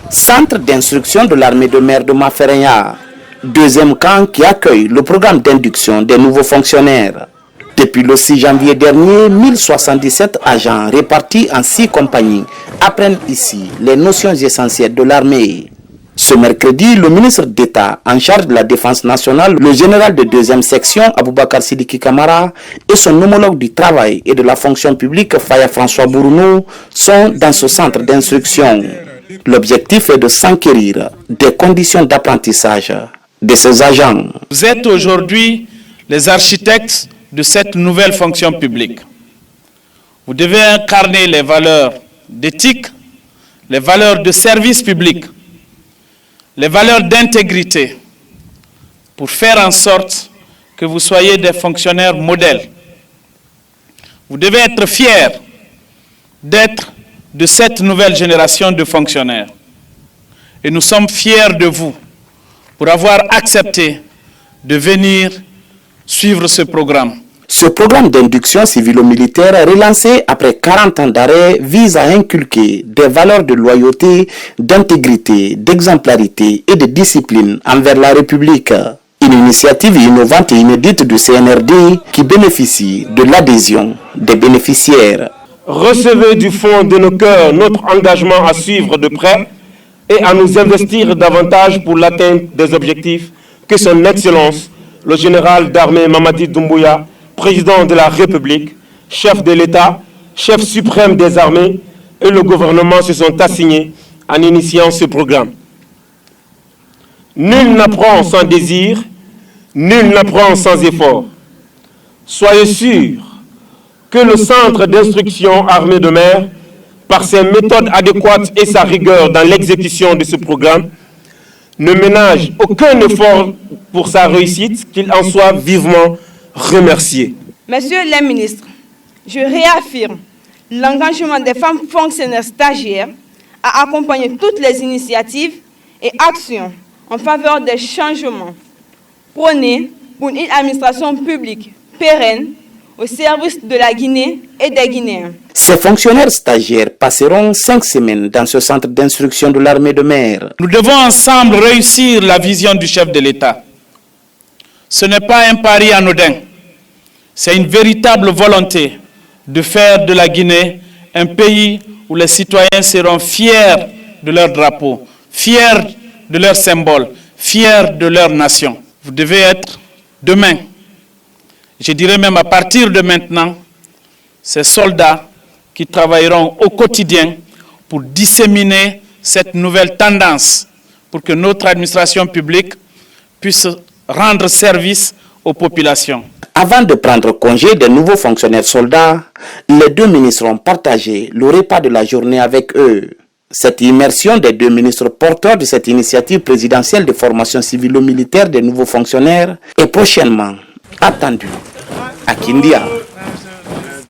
Centre d'instruction de l'armée de mer de Mafereya, deuxième camp qui accueille le programme d'induction des nouveaux fonctionnaires. Depuis le 6 janvier dernier, 1077 agents répartis en 6 compagnies apprennent ici les notions essentielles de l'armée. Ce mercredi, le ministre d'État en charge de la défense nationale, le général de 2e section, Aboubakar Sidiki Kamara, et son homologue du travail et de la fonction publique, Faya François Bourounou, sont dans ce centre d'instruction. L'objectif est de s'enquérir des conditions d'apprentissage de ces agents. Vous êtes aujourd'hui les architectes de cette nouvelle fonction publique. Vous devez incarner les valeurs d'éthique, les valeurs de service public, les valeurs d'intégrité, pour faire en sorte que vous soyez des fonctionnaires modèles. Vous devez être fiers d'être de cette nouvelle génération de fonctionnaires. Et nous sommes fiers de vous pour avoir accepté de venir suivre ce programme. Ce programme d'induction civilo-militaire relancé après 40 ans d'arrêt vise à inculquer des valeurs de loyauté, d'intégrité, d'exemplarité et de discipline envers la République. Une initiative innovante et inédite du CNRD qui bénéficie de l'adhésion des bénéficiaires. Recevez du fond de nos cœurs notre engagement à suivre de près et à nous investir davantage pour l'atteinte des objectifs que son Excellence, le général d'armée Mamadi Doumbouya, président de la République, chef de l'État, chef suprême des armées et le gouvernement se sont assignés en initiant ce programme. Nul n'apprend sans désir, nul n'apprend sans effort. Soyez sûrs que le Centre d'instruction armée de mer, par ses méthodes adéquates et sa rigueur dans l'exécution de ce programme, ne ménage aucun effort pour sa réussite, qu'il en soit vivement remercié. Messieurs les ministres, je réaffirme l'engagement des femmes fonctionnaires stagiaires à accompagner toutes les initiatives et actions en faveur des changements prônés pour une administration publique pérenne au service de la Guinée et des Guinéens. Ces fonctionnaires stagiaires passeront 5 semaines dans ce centre d'instruction de l'armée de mer. Nous devons ensemble réussir la vision du chef de l'État. Ce n'est pas un pari anodin, c'est une véritable volonté de faire de la Guinée un pays où les citoyens seront fiers de leur drapeau, fiers de leur symbole, fiers de leur nation. Vous devez être demain, je dirais même à partir de maintenant, ces soldats qui travailleront au quotidien pour disséminer cette nouvelle tendance, pour que notre administration publique puisse rendre service aux populations. Avant de prendre congé des nouveaux fonctionnaires soldats, les 2 ministres ont partagé le repas de la journée avec eux. Cette immersion des 2 ministres porteurs de cette initiative présidentielle de formation civilo-militaire des nouveaux fonctionnaires est prochainement attendue à Kindia.